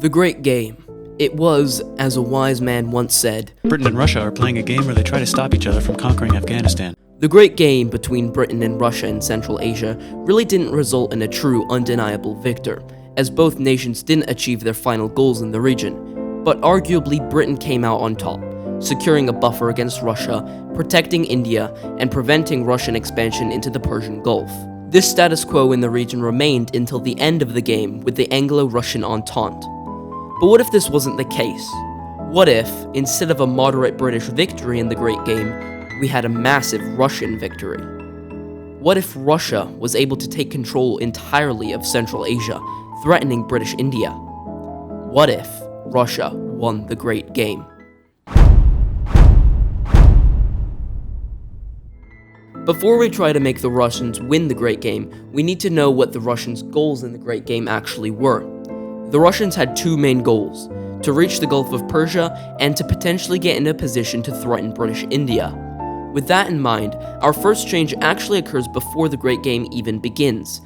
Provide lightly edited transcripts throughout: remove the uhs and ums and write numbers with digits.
The Great Game. It was, as a wise man once said, Britain and Russia are playing a game where they try to stop each other from conquering Afghanistan. The Great Game between Britain and Russia in Central Asia really didn't result in a true, undeniable victor, as both nations didn't achieve their final goals in the region. But arguably, Britain came out on top, securing a buffer against Russia, protecting India, and preventing Russian expansion into the Persian Gulf. This status quo in the region remained until the end of the game with the Anglo-Russian Entente. But what if this wasn't the case? What if, instead of a moderate British victory in the Great Game, we had a massive Russian victory? What if Russia was able to take control entirely of Central Asia, threatening British India? What if Russia won the Great Game? Before we try to make the Russians win the Great Game, we need to know what the Russians' goals in the Great Game actually were. The Russians had two main goals: to reach the Gulf of Persia and to potentially get in a position to threaten British India. With that in mind, our first change actually occurs before the Great Game even begins.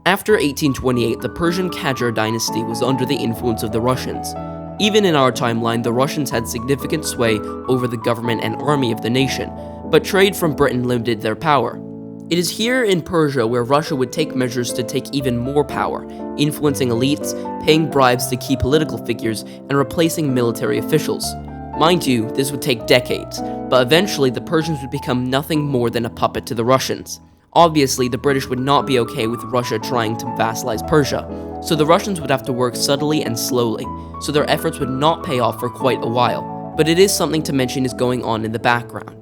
After 1828, the Persian Qajar dynasty was under the influence of the Russians. Even in our timeline, the Russians had significant sway over the government and army of the nation, but trade from Britain limited their power. It is here in Persia where Russia would take measures to take even more power, influencing elites, paying bribes to key political figures, and replacing military officials. Mind you, this would take decades, but eventually the Persians would become nothing more than a puppet to the Russians. Obviously, the British would not be okay with Russia trying to vassalize Persia, so the Russians would have to work subtly and slowly, so their efforts would not pay off for quite a while. But it is something to mention is going on in the background.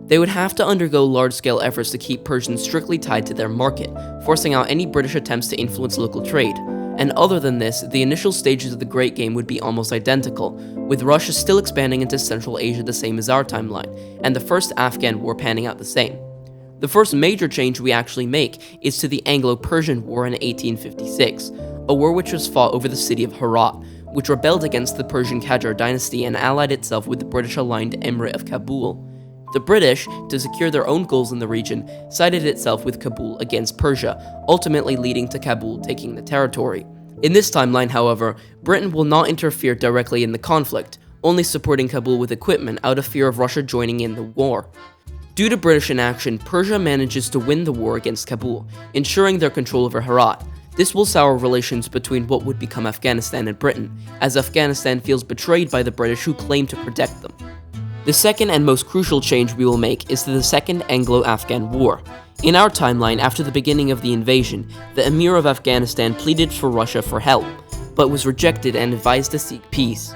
They would have to undergo large-scale efforts to keep Persians strictly tied to their market, forcing out any British attempts to influence local trade. And other than this, the initial stages of the Great Game would be almost identical, with Russia still expanding into Central Asia the same as our timeline, and the First Afghan War panning out the same. The first major change we actually make is to the Anglo-Persian War in 1856, a war which was fought over the city of Harat, which rebelled against the Persian Qajar dynasty and allied itself with the British-aligned Emirate of Kabul. The British, to secure their own goals in the region, sided itself with Kabul against Persia, ultimately leading to Kabul taking the territory. In this timeline, however, Britain will not interfere directly in the conflict, only supporting Kabul with equipment out of fear of Russia joining in the war. Due to British inaction, Persia manages to win the war against Kabul, ensuring their control over Harat. This will sour relations between what would become Afghanistan and Britain, as Afghanistan feels betrayed by the British who claim to protect them. The second and most crucial change we will make is to the Second Anglo-Afghan War. In our timeline, after the beginning of the invasion, the Emir of Afghanistan pleaded for Russia for help, but was rejected and advised to seek peace.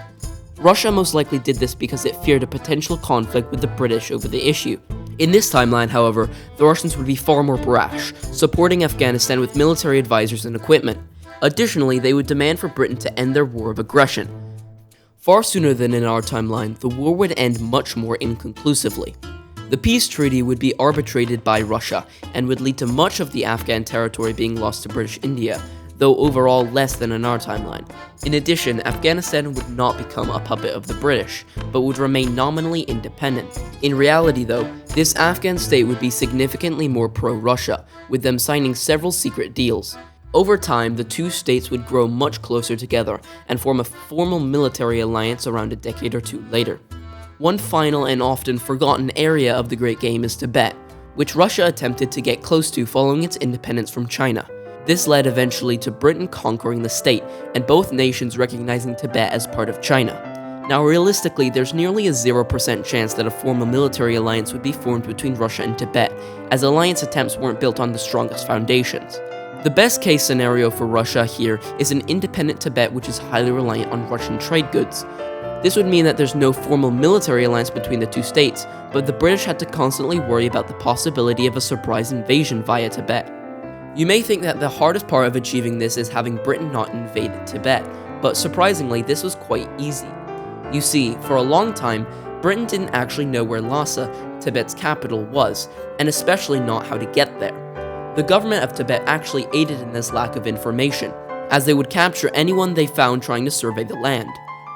Russia most likely did this because it feared a potential conflict with the British over the issue. In this timeline, however, the Russians would be far more brash, supporting Afghanistan with military advisors and equipment. Additionally, they would demand for Britain to end their war of aggression. Far sooner than in our timeline, the war would end much more inconclusively. The peace treaty would be arbitrated by Russia, and would lead to much of the Afghan territory being lost to British India, though overall less than in our timeline. In addition, Afghanistan would not become a puppet of the British, but would remain nominally independent. In reality though, this Afghan state would be significantly more pro-Russia, with them signing several secret deals. Over time, the two states would grow much closer together and form a formal military alliance around a decade or two later. One final and often forgotten area of the Great Game is Tibet, which Russia attempted to get close to following its independence from China. This led eventually to Britain conquering the state, and both nations recognizing Tibet as part of China. Now realistically, there's nearly a 0% chance that a formal military alliance would be formed between Russia and Tibet, as alliance attempts weren't built on the strongest foundations. The best case scenario for Russia here is an independent Tibet which is highly reliant on Russian trade goods. This would mean that there's no formal military alliance between the two states, but the British had to constantly worry about the possibility of a surprise invasion via Tibet. You may think that the hardest part of achieving this is having Britain not invade Tibet, but surprisingly this was quite easy. You see, for a long time, Britain didn't actually know where Lhasa, Tibet's capital, was, and especially not how to get there. The government of Tibet actually aided in this lack of information, as they would capture anyone they found trying to survey the land.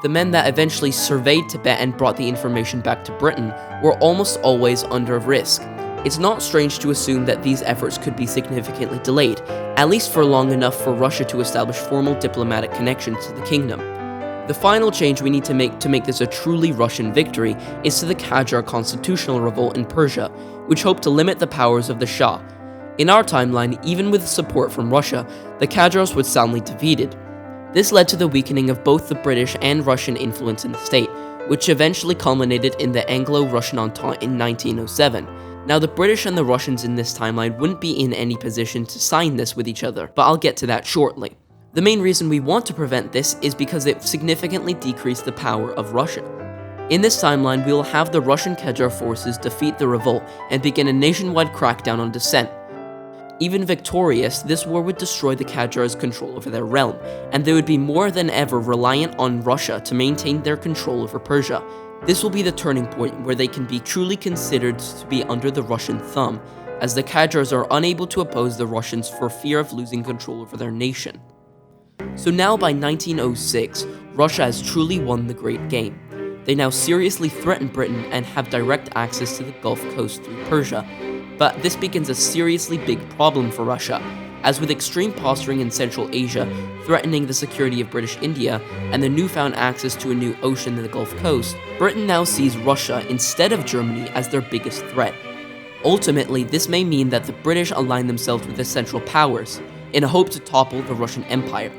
The men that eventually surveyed Tibet and brought the information back to Britain were almost always under risk, It's not strange to assume that these efforts could be significantly delayed, at least for long enough for Russia to establish formal diplomatic connections to the kingdom. The final change we need to make this a truly Russian victory is to the Qajar constitutional revolt in Persia, which hoped to limit the powers of the Shah. In our timeline, even with support from Russia, the Qajars were soundly defeated. This led to the weakening of both the British and Russian influence in the state, which eventually culminated in the Anglo-Russian Entente in 1907. Now, the British and the Russians in this timeline wouldn't be in any position to sign this with each other, but I'll get to that shortly. The main reason we want to prevent this is because it significantly decreased the power of Russia. In this timeline, we will have the Russian Qajar forces defeat the revolt and begin a nationwide crackdown on dissent. Even victorious, this war would destroy the Qajars' control over their realm, and they would be more than ever reliant on Russia to maintain their control over Persia. This will be the turning point where they can be truly considered to be under the Russian thumb, as the Qajars are unable to oppose the Russians for fear of losing control over their nation. So now by 1906, Russia has truly won the Great Game. They now seriously threaten Britain and have direct access to the Gulf Coast through Persia. But this begins a seriously big problem for Russia, as with extreme posturing in Central Asia threatening the security of British India and the newfound access to a new ocean in the Gulf Coast, Britain now sees Russia instead of Germany as their biggest threat. Ultimately, this may mean that the British align themselves with the Central Powers in a hope to topple the Russian Empire.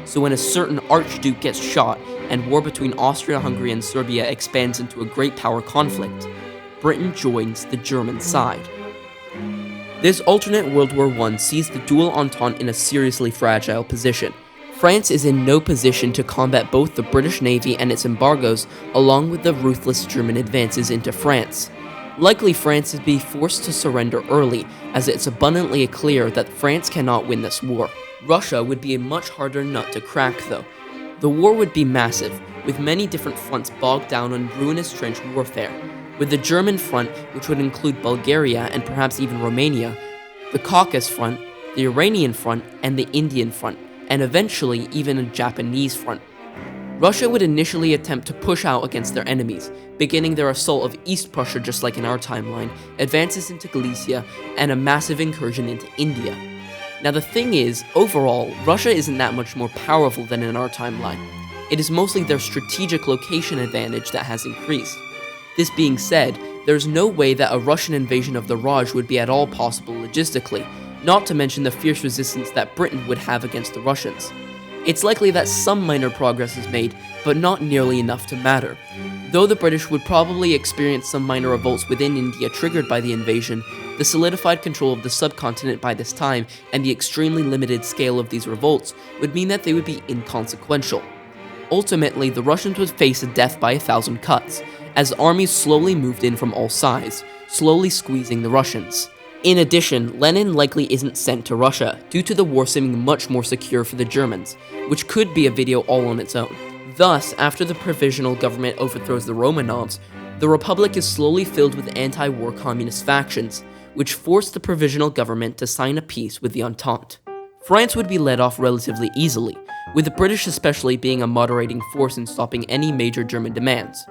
So when a certain Archduke gets shot and war between Austria-Hungary and Serbia expands into a great power conflict, Britain joins the German side. This alternate World War I sees the dual entente in a seriously fragile position. France is in no position to combat both the British Navy and its embargoes, along with the ruthless German advances into France. Likely France would be forced to surrender early, as it's abundantly clear that France cannot win this war. Russia would be a much harder nut to crack though. The war would be massive, with many different fronts bogged down on ruinous trench warfare, with the German front, which would include Bulgaria and perhaps even Romania, the Caucasus front, the Iranian front, and the Indian front, and eventually even a Japanese front. Russia would initially attempt to push out against their enemies, beginning their assault of East Prussia just like in our timeline, advances into Galicia, and a massive incursion into India. Now the thing is, overall, Russia isn't that much more powerful than in our timeline. It is mostly their strategic location advantage that has increased. This being said, there's no way that a Russian invasion of the Raj would be at all possible logistically, not to mention the fierce resistance that Britain would have against the Russians. It's likely that some minor progress is made, but not nearly enough to matter. Though the British would probably experience some minor revolts within India triggered by the invasion, the solidified control of the subcontinent by this time and the extremely limited scale of these revolts would mean that they would be inconsequential. Ultimately, the Russians would face a death by 1,000 cuts, as armies slowly moved in from all sides, slowly squeezing the Russians. In addition, Lenin likely isn't sent to Russia, due to the war seeming much more secure for the Germans, which could be a video all on its own. Thus, after the provisional government overthrows the Romanovs, the Republic is slowly filled with anti-war communist factions, which force the provisional government to sign a peace with the Entente. France would be let off relatively easily, with the British especially being a moderating force in stopping any major German demands.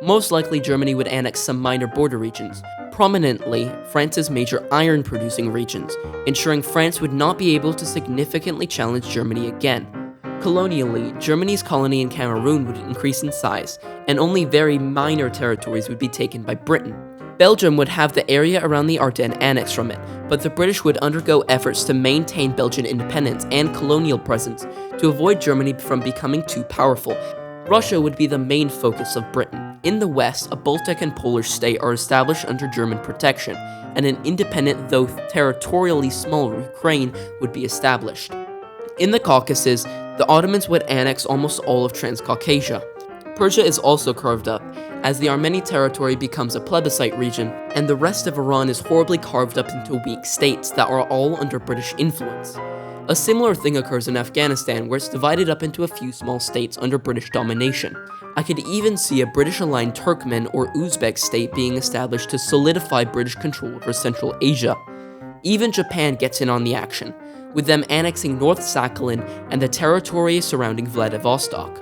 Most likely Germany would annex some minor border regions, prominently France's major iron-producing regions, ensuring France would not be able to significantly challenge Germany again. Colonially, Germany's colony in Cameroon would increase in size, and only very minor territories would be taken by Britain. Belgium would have the area around the Ardennes annexed from it, but the British would undergo efforts to maintain Belgian independence and colonial presence to avoid Germany from becoming too powerful. Russia would be the main focus of Britain. In the west, a Baltic and Polish state are established under German protection, and an independent though territorially small Ukraine would be established. In the Caucasus, the Ottomans would annex almost all of Transcaucasia. Persia is also carved up, as the Armenian territory becomes a plebiscite region, and the rest of Iran is horribly carved up into weak states that are all under British influence. A similar thing occurs in Afghanistan, where it's divided up into a few small states under British domination. I could even see a British-aligned Turkmen or Uzbek state being established to solidify British control over Central Asia. Even Japan gets in on the action, with them annexing North Sakhalin and the territory surrounding Vladivostok.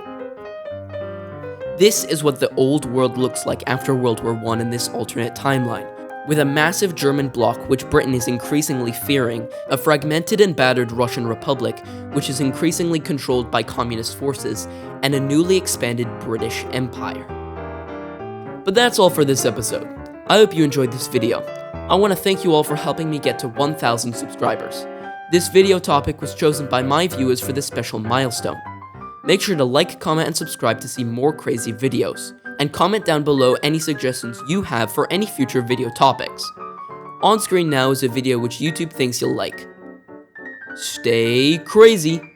This is what the old world looks like after World War I in this alternate timeline. With a massive German bloc which Britain is increasingly fearing, a fragmented and battered Russian Republic which is increasingly controlled by communist forces, and a newly expanded British Empire. But that's all for this episode. I hope you enjoyed this video. I want to thank you all for helping me get to 1,000 subscribers. This video topic was chosen by my viewers for this special milestone. Make sure to like, comment, and subscribe to see more crazy videos. And comment down below any suggestions you have for any future video topics. On screen now is a video which YouTube thinks you'll like. Stay crazy!